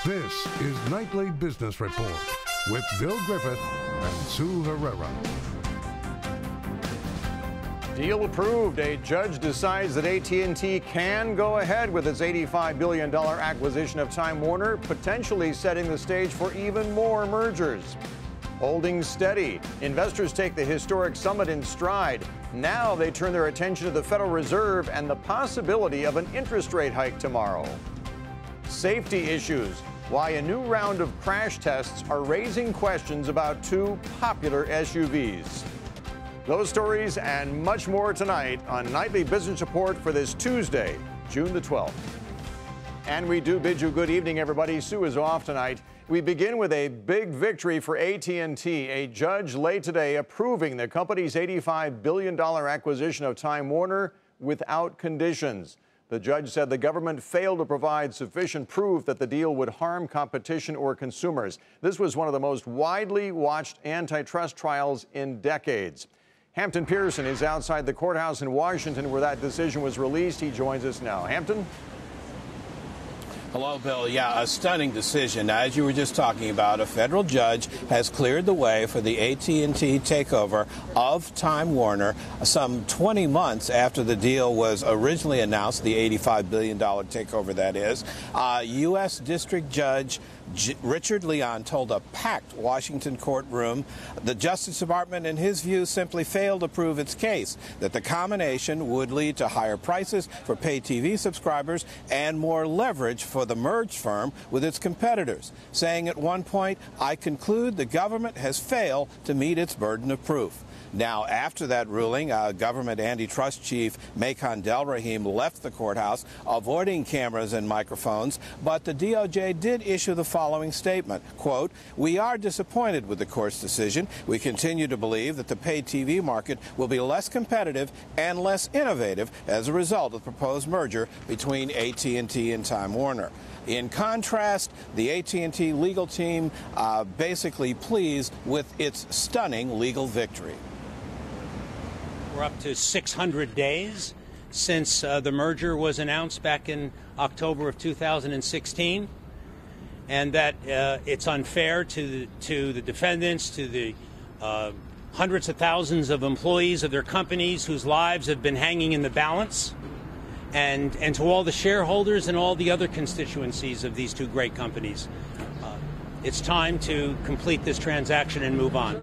This is Nightly Business Report with Bill Griffith and Sue Herrera. Deal approved. A judge decides that AT&T can go ahead with its $85 billion acquisition of Time Warner, potentially setting the stage for even more mergers. Holding steady. Investors take the historic summit in stride. Now they turn their attention to the Federal Reserve and the possibility of an interest rate hike tomorrow. Safety issues. Why a new round of crash tests are raising questions about two popular SUVs. Those stories and much more tonight on Nightly Business Report for this Tuesday, June the 12th. And we do bid you good evening, everybody. Sue is off tonight. We begin with a big victory for AT&T. A judge late today approving the company's $85 billion acquisition of Time Warner without conditions. The judge said the government failed to provide sufficient proof that the deal would harm competition or consumers. This was one of the most widely watched antitrust trials in decades. Hampton Pearson is outside the courthouse in Washington where that decision was released. He joins us now. Hampton? Hello, Bill. Yeah, a stunning decision. As you were just talking about, a federal judge has cleared the way for the AT&T takeover of Time Warner some 20 months after the deal was originally announced, the $85 billion takeover, that is. U.S. District Judge Richard Leon told a packed Washington courtroom the Justice Department, in his view, simply failed to prove its case, that the combination would lead to higher prices for pay TV subscribers and more leverage for the merged firm with its competitors, saying at one point, "I conclude the government has failed to meet its burden of proof." Now, after that ruling, government antitrust chief Macon Delrahim left the courthouse, avoiding cameras and microphones, but the DOJ did issue the following statement, quote, "We are disappointed with the court's decision. We continue to believe that the pay TV market will be less competitive and less innovative as a result of the proposed merger between AT&T and Time Warner." In contrast, the AT&T legal team basically pleased with its stunning legal victory. We're up to 600 days since the merger was announced back in October of 2016, and that it's unfair to the defendants, to the hundreds of thousands of employees of their companies whose lives have been hanging in the balance, and to all the shareholders and all the other constituencies of these two great companies. It's time to complete this transaction and move on.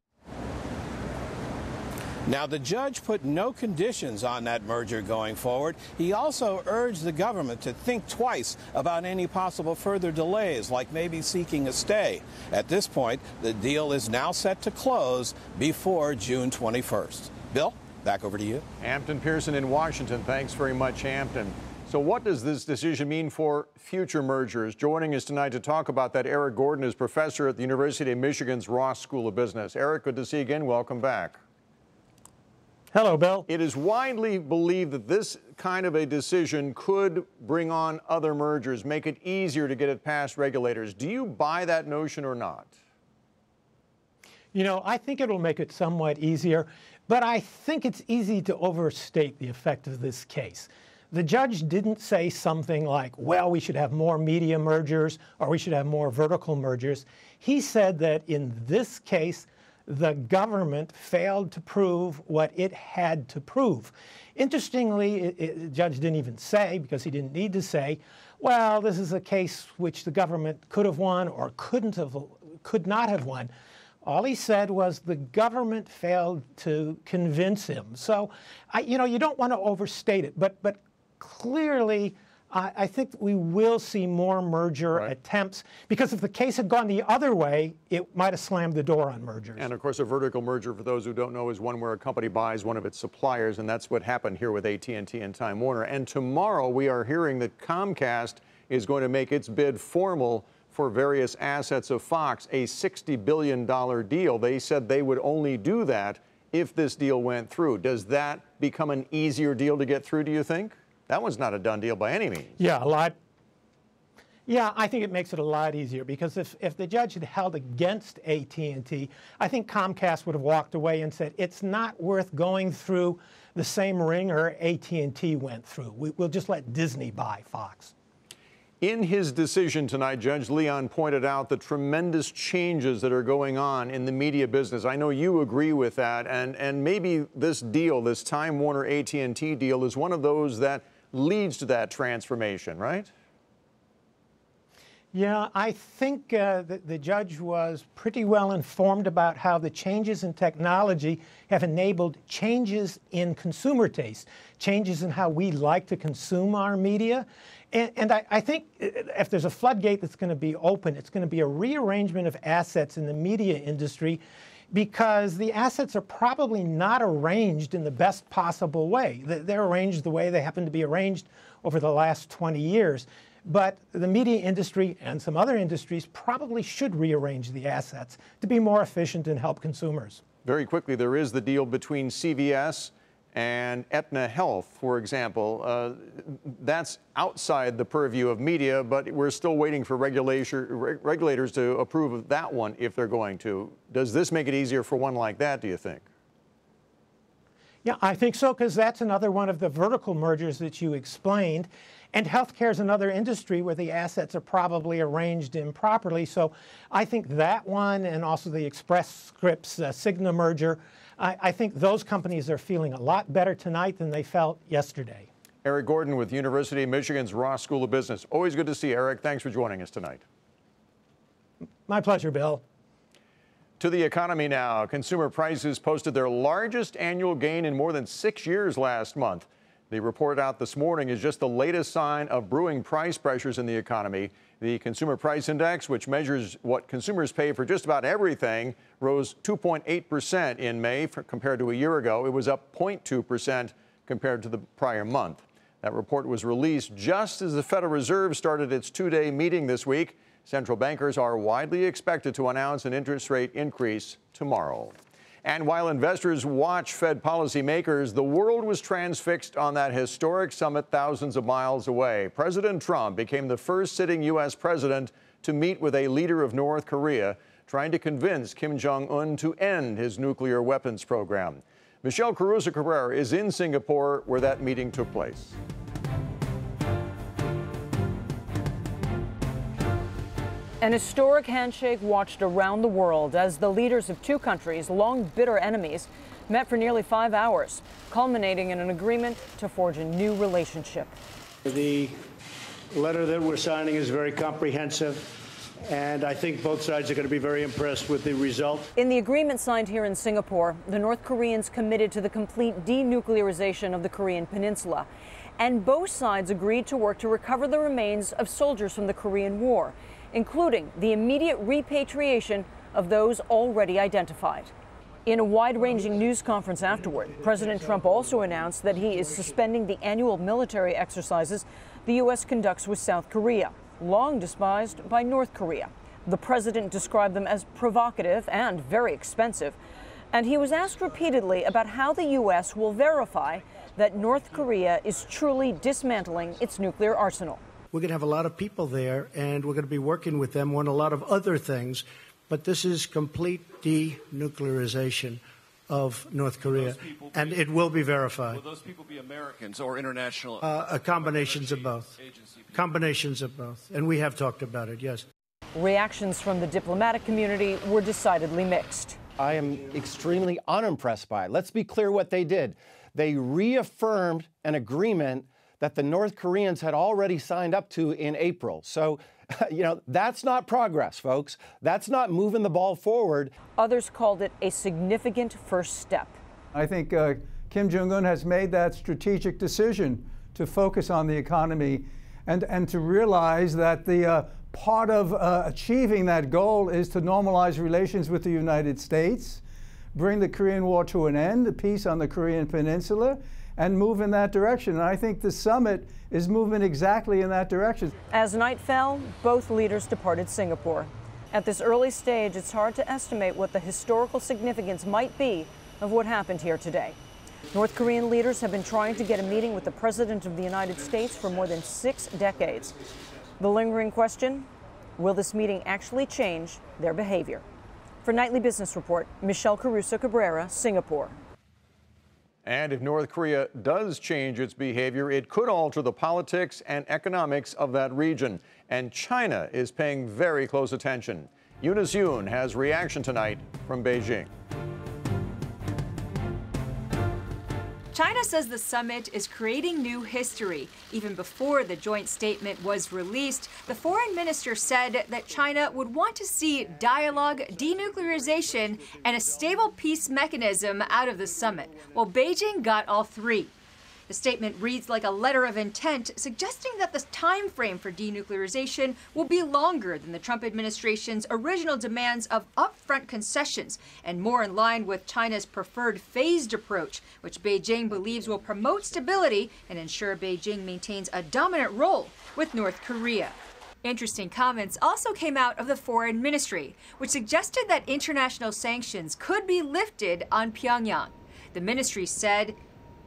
Now, the judge put no conditions on that merger going forward. He also urged the government to think twice about any possible further delays, like maybe seeking a stay. At this point, the deal is now set to close before June 21st. Bill, back over to you. Hampton Pearson in Washington. Thanks very much, Hampton. So what does this decision mean for future mergers? Joining us tonight to talk about that, Eric Gordon is professor at the University of Michigan's Ross School of Business. Eric, good to see you again. Welcome back. Hello, Bill. It is widely believed that this kind of a decision could bring on other mergers, make it easier to get it past regulators. Do you buy that notion or not? You know, I think it'll make it somewhat easier, but I think it's easy to overstate the effect of this case. The judge didn't say something like, well, we should have more media mergers or we should have more vertical mergers. He said that in this case, the government failed to prove what it had to prove. Interestingly, the judge didn't even say, because he didn't need to say, well, this is a case which the government could have won or could not have won. All he said was the government failed to convince him. So, you know, you don't want to overstate it, but clearly, I think we will see more merger attempts, because if the case had gone the other way, it might have slammed the door on mergers. And of course, a vertical merger, for those who don't know, is one where a company buys one of its suppliers, and that's what happened here with AT&T and Time Warner. And tomorrow, we are hearing that Comcast is going to make its bid formal for various assets of Fox, a $60 billion deal. They said they would only do that if this deal went through. Does that become an easier deal to get through, do you think? That one's not a done deal by any means. Yeah, I think it makes it a lot easier, because if the judge had held against AT&T, I think Comcast would have walked away and said, it's not worth going through the same ringer AT&T went through. We'll just let Disney buy Fox. In his decision tonight, Judge Leon pointed out the tremendous changes that are going on in the media business. I know you agree with that, and maybe this deal, this Time Warner AT&T deal, is one of those that leads to that transformation, right? Yeah, I think the judge was pretty well informed about how the changes in technology have enabled changes in consumer taste, changes in how we like to consume our media. And I think if there's a floodgate that's going to be open, it's going to be a rearrangement of assets in the media industry, because the assets are probably not arranged in the best possible way. They're arranged the way they happen to be arranged over the last 20 years. But the media industry and some other industries probably should rearrange the assets to be more efficient and help consumers. Very quickly, there is the deal between CVS and Aetna Health, for example. That's outside the purview of media, but we're still waiting for regulators to approve of that one if they're going to. Does this make it easier for one like that, do you think? Yeah, I think so, because that's another one of the vertical mergers that you explained. And healthcare is another industry where the assets are probably arranged improperly. So I think that one, and also the Express Scripts Cigna merger, I think those companies are feeling a lot better tonight than they felt yesterday. Eric Gordon with University of Michigan's Ross School of Business. Always good to see you, Eric. Thanks for joining us tonight. My pleasure, Bill. To the economy now. Consumer prices posted their largest annual gain in more than 6 years last month. The report out this morning is just the latest sign of brewing price pressures in the economy. The Consumer Price Index, which measures what consumers pay for just about everything, rose 2.8% in May compared to a year ago. It was up 0.2% compared to the prior month. That report was released just as the Federal Reserve started its two-day meeting this week. Central bankers are widely expected to announce an interest rate increase tomorrow. And while investors watch Fed policymakers, the world was transfixed on that historic summit thousands of miles away. President Trump became the first sitting U.S. president to meet with a leader of North Korea, trying to convince Kim Jong-un to end his nuclear weapons program. Michelle Caruso-Cabrera is in Singapore, where that meeting took place. An historic handshake watched around the world as the leaders of two countries, long bitter enemies, met for nearly 5 hours, culminating in an agreement to forge a new relationship. The letter that we're signing is very comprehensive, and I think both sides are going to be very impressed with the result. In the agreement signed here in Singapore, the North Koreans committed to the complete denuclearization of the Korean peninsula, and both sides agreed to work to recover the remains of soldiers from the Korean War, including the immediate repatriation of those already identified. In a wide-ranging news conference afterward, President Trump also announced that he is suspending the annual military exercises the U.S. conducts with South Korea, long despised by North Korea. The president described them as provocative and very expensive, and he was asked repeatedly about how the U.S. will verify that North Korea is truly dismantling its nuclear arsenal. We're going to have a lot of people there, and we're going to be working with them on a lot of other things. But this is complete denuclearization of North Korea, and it will be verified. Will those people be Americans or international? Combinations of both. Combinations of both. And we have talked about it, yes. Reactions from the diplomatic community were decidedly mixed. I am extremely unimpressed by it. Let's be clear what they did. They reaffirmed an agreement that the North Koreans had already signed up to in April. So, that's not progress, folks. That's not moving the ball forward. Others called it a significant first step. I think Kim Jong-un has made that strategic decision to focus on the economy and to realize that the part of achieving that goal is to normalize relations with the United States, bring the Korean War to an end, the peace on the Korean Peninsula, and move in that direction. And I think the summit is moving exactly in that direction. As night fell, both leaders departed Singapore. At this early stage, it's hard to estimate what the historical significance might be of what happened here today. North Korean leaders have been trying to get a meeting with the President of the United States for more than 6 decades. The lingering question, will this meeting actually change their behavior? For Nightly Business Report, Michelle Caruso-Cabrera, Singapore. And if North Korea does change its behavior, it could alter the politics and economics of that region. And China is paying very close attention. Eunice Yoon has reaction tonight from Beijing. China says the summit is creating new history. Even before the joint statement was released, the foreign minister said that China would want to see dialogue, denuclearization, and a stable peace mechanism out of the summit. Well, Beijing got all three. The statement reads like a letter of intent, suggesting that the time frame for denuclearization will be longer than the Trump administration's original demands of upfront concessions and more in line with China's preferred phased approach, which Beijing believes will promote stability and ensure Beijing maintains a dominant role with North Korea. Interesting comments also came out of the foreign ministry, which suggested that international sanctions could be lifted on Pyongyang. The ministry said,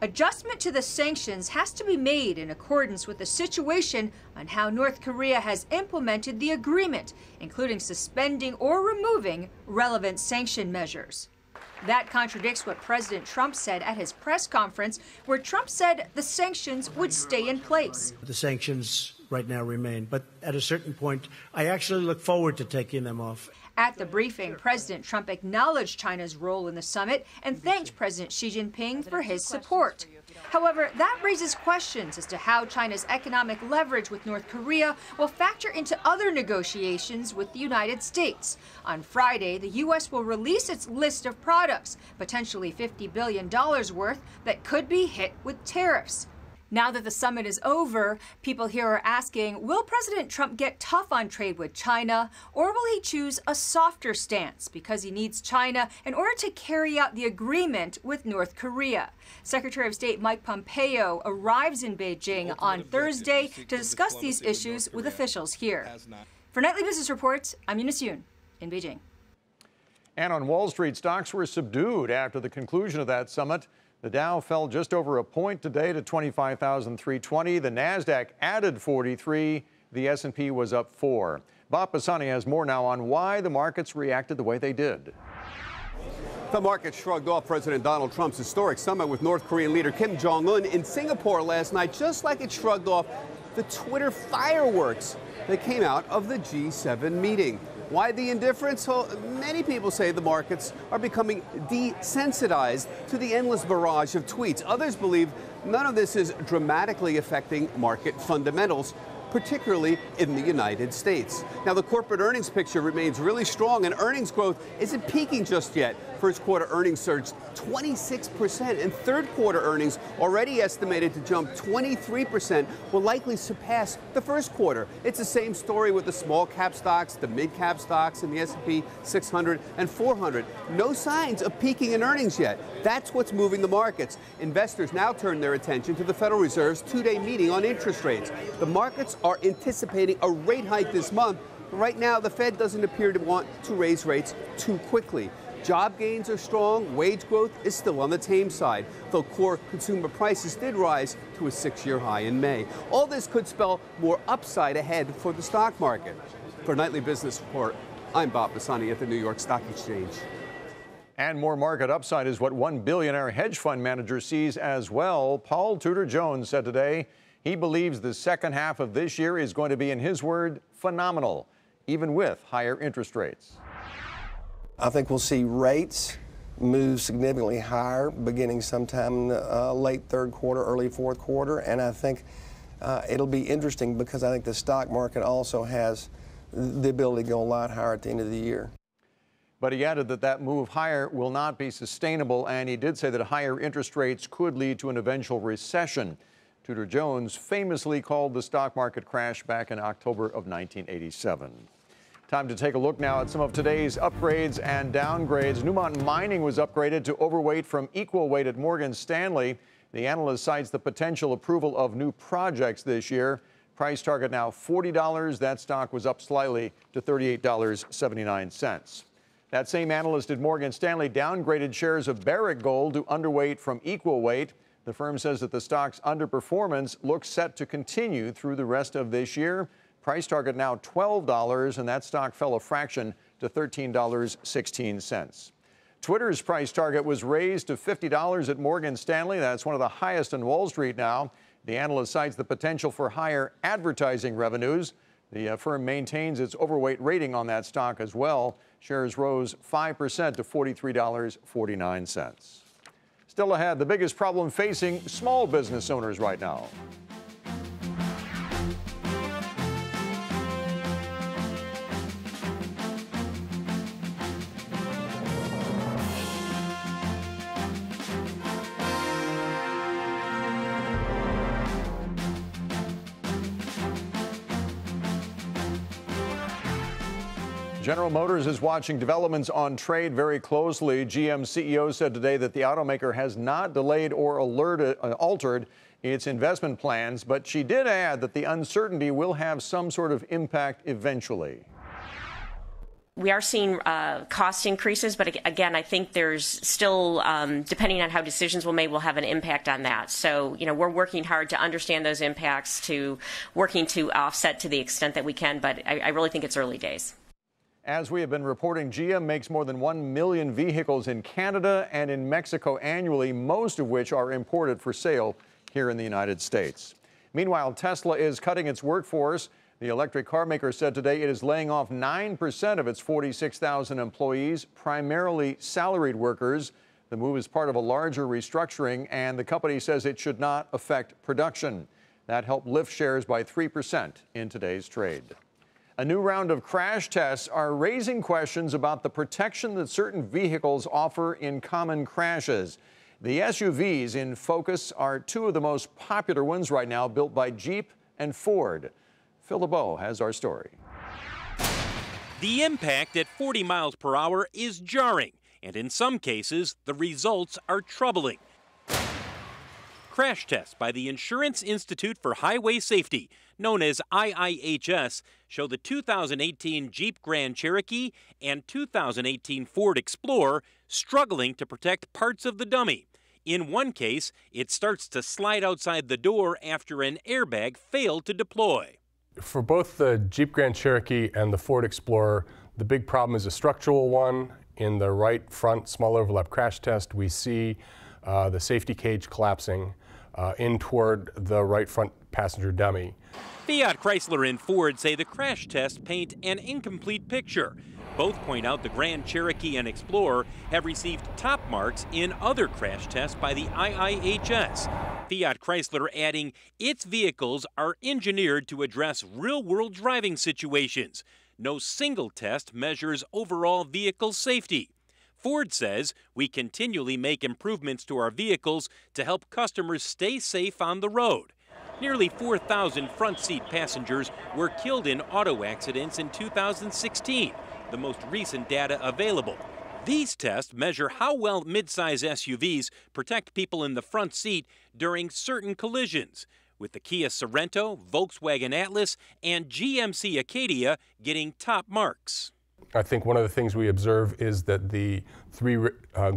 adjustment to the sanctions has to be made in accordance with the situation on how North Korea has implemented the agreement, including suspending or removing relevant sanction measures. That contradicts what President Trump said at his press conference, where Trump said the sanctions would stay in place. The sanctions right now remain, but at a certain point, I actually look forward to taking them off. At the briefing, President Trump acknowledged China's role in the summit and thanked President Xi Jinping for his support. However, that raises questions as to how China's economic leverage with North Korea will factor into other negotiations with the United States. On Friday, the U.S. will release its list of products, potentially $50 billion worth, that could be hit with tariffs. Now that the summit is over, people here are asking, will President Trump get tough on trade with China, or will he choose a softer stance because he needs China in order to carry out the agreement with North Korea? Secretary of State Mike Pompeo arrives in Beijing on Thursday to discuss these issues with officials here. For Nightly Business Reports, I'm Eunice Yoon in Beijing. And on Wall Street, stocks were subdued after the conclusion of that summit. The Dow fell just over a point today to 25,320. The Nasdaq added 43. The S&P was up 4. Bob Pisani has more now on why the markets reacted the way they did. The market shrugged off President Donald Trump's historic summit with North Korean leader Kim Jong-un in Singapore last night, just like it shrugged off the Twitter fireworks that came out of the G7 meeting. Why the indifference? Well, many people say the markets are becoming desensitized to the endless barrage of tweets. Others believe none of this is dramatically affecting market fundamentals, particularly in the United States. Now, the corporate earnings picture remains really strong, and earnings growth isn't peaking just yet. First quarter earnings surged 26%, and third quarter earnings, already estimated to jump 23%, will likely surpass the first quarter. It's the same story with the small cap stocks, the mid cap stocks, and the S&P 600 and 400. No signs of peaking in earnings yet. That's what's moving the markets. Investors now turn their attention to the Federal Reserve's two-day meeting on interest rates. The markets are anticipating a rate hike this month. But right now, the Fed doesn't appear to want to raise rates too quickly. Job gains are strong. Wage growth is still on the tame side, though core consumer prices did rise to a 6-year high in May. All this could spell more upside ahead for the stock market. For Nightly Business Report, I'm Bob Pisani at the New York Stock Exchange. And more market upside is what one billionaire hedge fund manager sees as well. Paul Tudor Jones said today he believes the second half of this year is going to be, in his word, phenomenal, even with higher interest rates. I think we'll see rates move significantly higher beginning sometime in the late third quarter, early fourth quarter. And I think it'll be interesting because I think the stock market also has the ability to go a lot higher at the end of the year. But he added that that move higher will not be sustainable, and he did say that higher interest rates could lead to an eventual recession. Tudor Jones famously called the stock market crash back in October of 1987. Time to take a look now at some of today's upgrades and downgrades. Newmont Mining was upgraded to overweight from equal weight at Morgan Stanley. The analyst cites the potential approval of new projects this year. Price target now $40. That stock was up slightly to $38.79. That same analyst at Morgan Stanley downgraded shares of Barrick Gold to underweight from equal weight. The firm says that the stock's underperformance looks set to continue through the rest of this year. Price target now $12, and that stock fell a fraction to $13.16. Twitter's price target was raised to $50 at Morgan Stanley. That's one of the highest on Wall Street now. The analyst cites the potential for higher advertising revenues. The firm maintains its overweight rating on that stock as well. Shares rose 5% to $43.49. Still ahead, the biggest problem facing small business owners right now. General Motors is watching developments on trade very closely. GM CEO said today that the automaker has not delayed or altered its investment plans, but she did add that the uncertainty will have some sort of impact eventually. We are seeing cost increases, but again, I think there's still, depending on how decisions will made, will have an impact on that. So, we're working hard to understand those impacts, working to offset to the extent that we can, but I really think it's early days. As we have been reporting, GM makes more than 1 million vehicles in Canada and in Mexico annually, most of which are imported for sale here in the United States. Meanwhile, Tesla is cutting its workforce. The electric car maker said today it is laying off 9% of its 46,000 employees, primarily salaried workers. The move is part of a larger restructuring, and the company says it should not affect production. That helped lift shares by 3% in today's trade. A new round of crash tests are raising questions about the protection that certain vehicles offer in common crashes. The SUVs in focus are two of the most popular ones right now, built by Jeep and Ford. Phil LeBeau has our story. The impact at 40 miles per hour is jarring, and in some cases, the results are troubling. Crash tests by the Insurance Institute for Highway Safety, known as IIHS, show the 2018 Jeep Grand Cherokee and 2018 Ford Explorer struggling to protect parts of the dummy. In one case, it starts to slide outside the door after an airbag failed to deploy. For both the Jeep Grand Cherokee and the Ford Explorer, the big problem is a structural one. In the right front small overlap crash test, we see the safety cage collapsing in toward the right front passenger dummy. Fiat Chrysler and Ford say the crash tests paint an incomplete picture. Both point out the Grand Cherokee and Explorer have received top marks in other crash tests by the IIHS. Fiat Chrysler adding its vehicles are engineered to address real-world driving situations. No single test measures overall vehicle safety. Ford says we continually make improvements to our vehicles to help customers stay safe on the road. Nearly 4,000 front seat passengers were killed in auto accidents in 2016, the most recent data available. These tests measure how well midsize SUVs protect people in the front seat during certain collisions, with the Kia Sorento, Volkswagen Atlas, and GMC Acadia getting top marks. I think one of the things we observe is that the three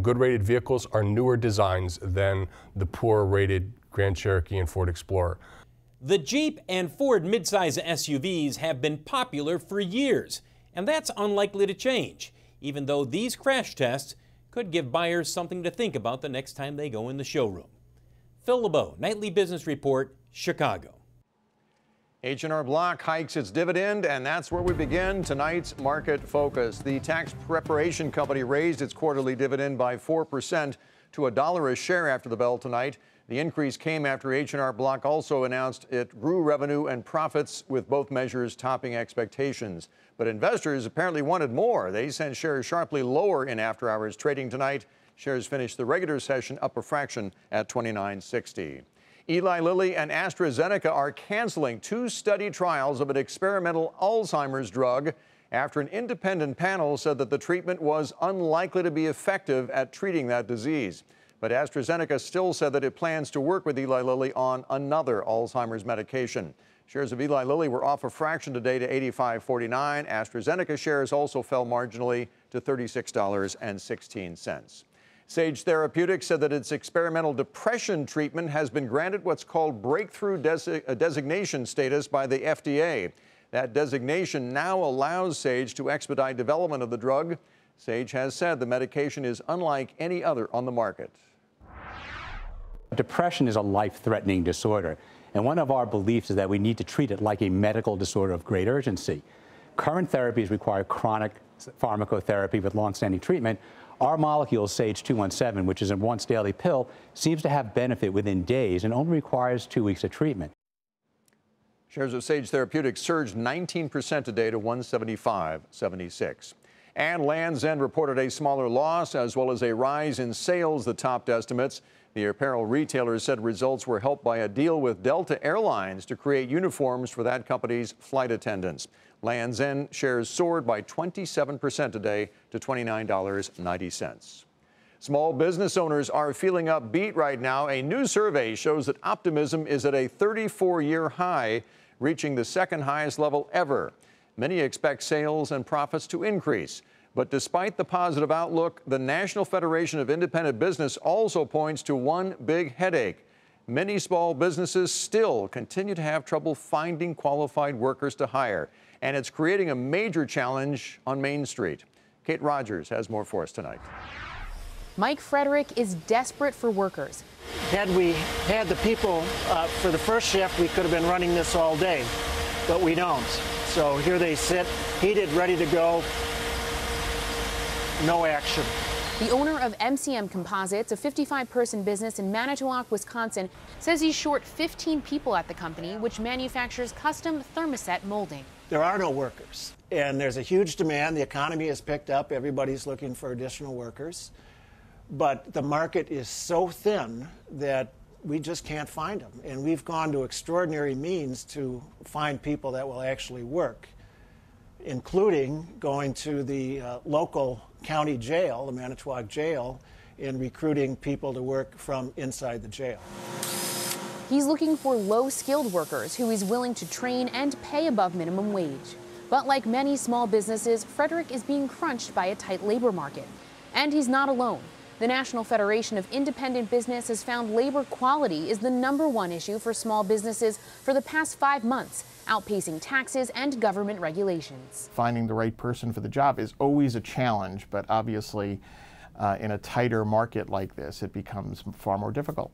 good rated vehicles are newer designs than the poor rated Grand Cherokee and Ford Explorer. The Jeep and Ford midsize SUVs have been popular for years, and that's unlikely to change, even though these crash tests could give buyers something to think about the next time they go in the showroom. Phil LeBeau, Nightly Business Report, Chicago. H&R Block hikes its dividend, and that's where we begin tonight's market focus. The tax preparation company raised its quarterly dividend by 4% to $1 a share after the bell tonight. The increase came after H&R Block also announced it grew revenue and profits, with both measures topping expectations. But investors apparently wanted more. They sent shares sharply lower in after-hours trading tonight. Shares finished the regular session up a fraction at $29.60. Eli Lilly and AstraZeneca are canceling 2 study trials of an experimental Alzheimer's drug after an independent panel said that the treatment was unlikely to be effective at treating that disease. But AstraZeneca still said that it plans to work with Eli Lilly on another Alzheimer's medication. Shares of Eli Lilly were off a fraction today to $85.49. AstraZeneca shares also fell marginally to $36.16. Sage Therapeutics said that its experimental depression treatment has been granted what's called breakthrough designation status by the FDA. That designation now allows Sage to expedite development of the drug. Sage has said the medication is unlike any other on the market. Depression is a life-threatening disorder, and one of our beliefs is that we need to treat it like a medical disorder of great urgency. Current therapies require chronic pharmacotherapy with long-standing treatment. Our molecule, SAGE-217, which is a once-daily pill, seems to have benefit within days and only requires 2 weeks of treatment. Shares of Sage Therapeutics surged 19% today to 175.76. And Land's End reported a smaller loss as well as a rise in sales that topped estimates. The apparel retailer said results were helped by a deal with Delta Airlines to create uniforms for that company's flight attendants. Land's End shares soared by 27% today to $29.90. Small business owners are feeling upbeat right now. A new survey shows that optimism is at a 34-year high, reaching the second highest level ever. Many expect sales and profits to increase. But despite the positive outlook, the National Federation of Independent Business also points to one big headache. Many small businesses still continue to have trouble finding qualified workers to hire, and it's creating a major challenge on Main Street. Kate Rogers has more for us tonight. Mike Frederick is desperate for workers. Had we had the people for the first shift, we could have been running this all day, but we don't. So here they sit, heated, ready to go. No action. The owner of MCM Composites, a 55-person business in Manitowoc, Wisconsin, says he's short 15 people at the company, which manufactures custom thermoset molding. There are no workers, and there's a huge demand. The economy has picked up. Everybody's looking for additional workers. But the market is so thin that we just can't find them. And we've gone to extraordinary means to find people that will actually work, including going to the local county jail, the Manitowoc jail, and recruiting people to work from inside the jail. He's looking for low-skilled workers who he's willing to train and pay above minimum wage. But like many small businesses, Frederick is being crunched by a tight labor market. And he's not alone. The National Federation of Independent Business has found labor quality is the #1 issue for small businesses for the past 5 months, outpacing taxes and government regulations. Finding the right person for the job is always a challenge, but obviously in a tighter market like this, it becomes far more difficult.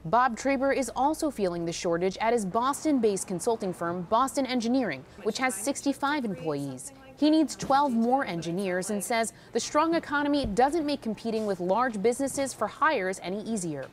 Bob Traber is also feeling the shortage at his Boston-based consulting firm, Boston Engineering, which has 65 employees. He needs 12 more engineers and says the strong economy doesn't make competing with large businesses for hires any easier.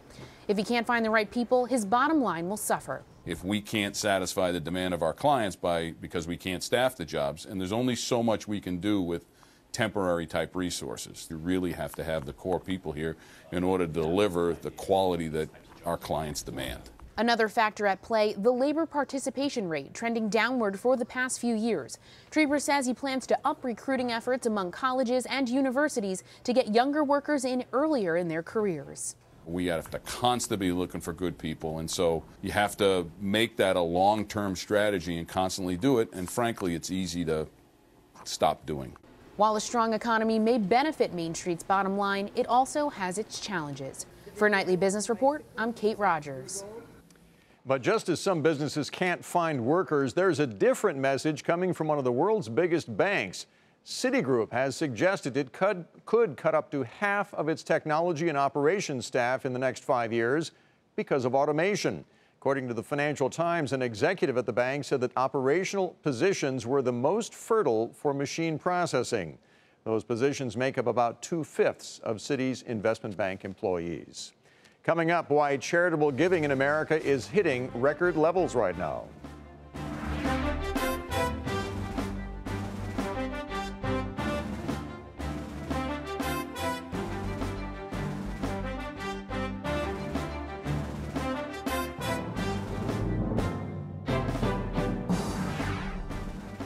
If he can't find the right people, his bottom line will suffer. If we can't satisfy the demand of our clients because we can't staff the jobs, and there's only so much we can do with temporary type resources. You really have to have the core people here in order to deliver the quality that our clients demand. Another factor at play, the labor participation rate trending downward for the past few years. Traber says he plans to up recruiting efforts among colleges and universities to get younger workers in earlier in their careers. We have to constantly be looking for good people, and so you have to make that a long-term strategy and constantly do it, and frankly, it's easy to stop doing. While a strong economy may benefit Main Street's bottom line, it also has its challenges. For Nightly Business Report, I'm Kate Rogers. But just as some businesses can't find workers, there's a different message coming from one of the world's biggest banks. Citigroup has suggested it could cut up to half of its technology and operations staff in the next 5 years because of automation. According to the Financial Times, an executive at the bank said that operational positions were the most fertile for machine processing. Those positions make up about 2/5 of Citi's investment bank employees. Coming up, why charitable giving in America is hitting record levels right now.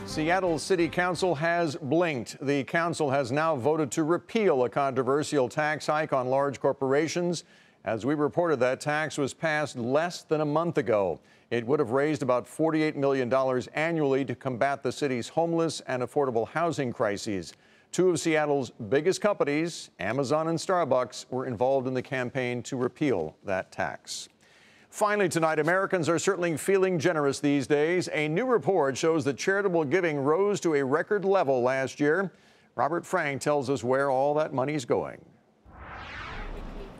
Seattle City Council has blinked. The council has now voted to repeal a controversial tax hike on large corporations. As we reported, that tax was passed less than a month ago. It would have raised about $48 million annually to combat the city's homeless and affordable housing crises. Two of Seattle's biggest companies, Amazon and Starbucks, were involved in the campaign to repeal that tax. Finally tonight, Americans are certainly feeling generous these days. A new report shows that charitable giving rose to a record level last year. Robert Frank tells us where all that money's going.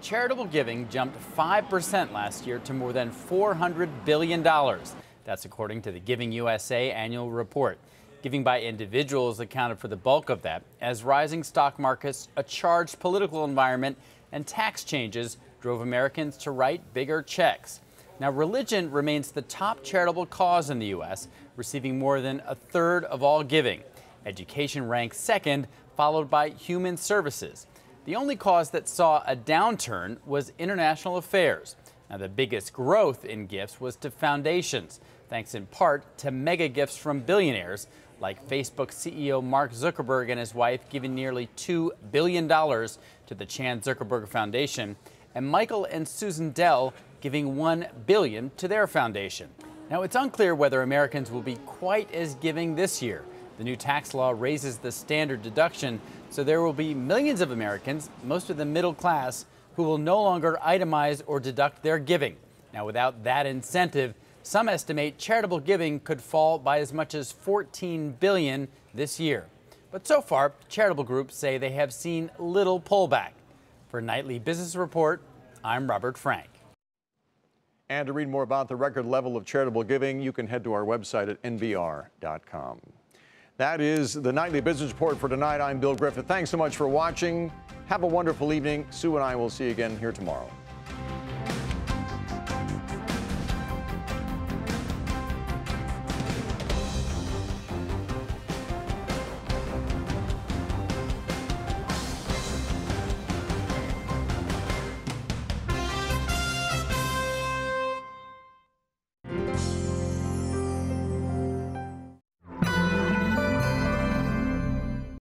Charitable giving jumped 5% last year to more than $400 billion. That's according to the Giving USA annual report. Giving by individuals accounted for the bulk of that, as rising stock markets, a charged political environment, and tax changes drove Americans to write bigger checks. Now, religion remains the top charitable cause in the U.S., receiving more than a third of all giving. Education ranks second, followed by human services. The only cause that saw a downturn was international affairs. Now, the biggest growth in gifts was to foundations, thanks in part to mega gifts from billionaires, like Facebook CEO Mark Zuckerberg and his wife giving nearly $2 billion to the Chan Zuckerberg Foundation, and Michael and Susan Dell giving $1 billion to their foundation. Now, it's unclear whether Americans will be quite as giving this year. The new tax law raises the standard deduction, so there will be millions of Americans, most of them middle class, who will no longer itemize or deduct their giving. Now, without that incentive, some estimate charitable giving could fall by as much as $14 billion this year. But so far, charitable groups say they have seen little pullback. For Nightly Business Report, I'm Robert Frank. And to read more about the record level of charitable giving, you can head to our website at nbr.com. That is the Nightly Business Report for tonight. I'm Bill Griffith. Thanks so much for watching. Have a wonderful evening. Sue and I will see you again here tomorrow.